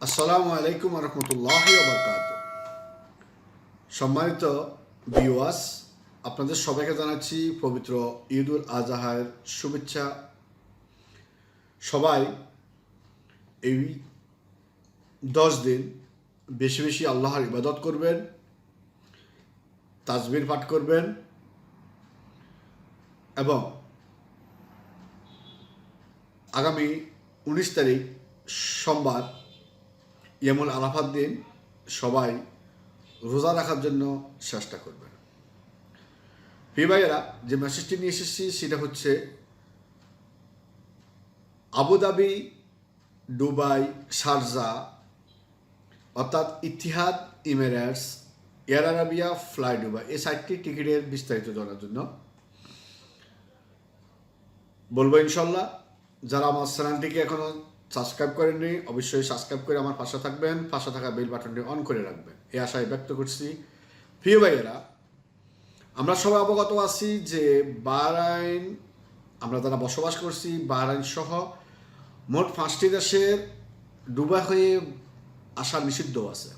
আসসালামু আলাইকুম রহমতুল্লাহি ওয়া বারাকাতুহু। সম্মানিত ভিউয়ার্স, আপনাদের সবাইকে জানাচ্ছি পবিত্র ঈদ উল আজহার শুভেচ্ছা। সবাই এই 10 দিন বেশি বেশি আল্লাহর ইবাদত করবেন, তাসবির পাঠ করবেন এবং আগামী 19 তারিখ সোমবার ইয়ামুল আরাফার দিন সবাই রোজা রাখার জন্য চেষ্টা করবেন। প্রিয় ভাইয়েরা, যে মেসেজটি নিয়ে এসেছি সেটা হচ্ছে আবুধাবি, দুবাই, শারজা অর্থাৎ Etihad, Emirates, air Arabia, fly Dubai, এই 4টি টিকিটের বিস্তারিত জানার জন্য বলবো ইনশাল্লাহ। যারা আমার চ্যানেলটিকে এখনও সাবস্ক্রাইব করেননি অবশ্যই সাবস্ক্রাইব করে আমার পাশে থাকবেন, পাশে থাকা বেল বাটনটি অন করে রাখবেন, এই আশায় ব্যক্ত করছি। প্রিয় ভাইয়েরা, আমরা সবাই অবগত আছি যে বাহরাইন, আমরা যারা বসবাস করছি বাহরাইন সহ মোট 5টি দেশের দুবাই হয়ে আসা নিষিদ্ধ আছে।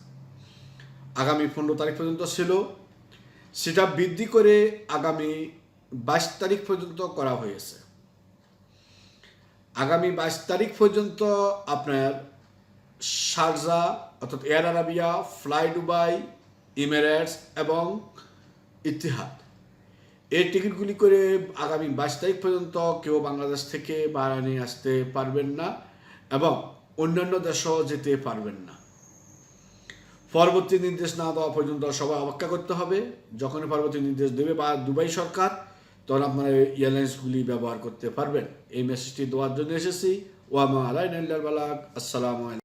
আগামী 15 তারিখ পর্যন্ত ছিল, সেটা বৃদ্ধি করে আগামী 22 তারিখ পর্যন্ত করা হয়েছে। আগামী 22 তারিখ পর্যন্ত আপনার শারজা অর্থাৎ air Arabia, fly Dubai, Emirates এবং ইতিহাদ, এই টিকিটগুলি করে আগামী 22 তারিখ পর্যন্ত কেউ বাংলাদেশ থেকে বাহরাইনে আসতে পারবেন না এবং অন্যান্য দেশও যেতে পারবেন না। পরবর্তী নির্দেশ না দেওয়া পর্যন্ত সবাই অপেক্ষা করতে হবে। যখনই পরবর্তী নির্দেশ দেবে বা দুবাই সরকার, তখন আপনারা এয়ারলাইন্সগুলি ব্যবহার করতে পারবেন। এই মেসেজটি দেওয়ার জন্য এসেছি। ওয়া মা আলাইনা ইল্লাল বালাগ। আসসালামু আলাইকুম।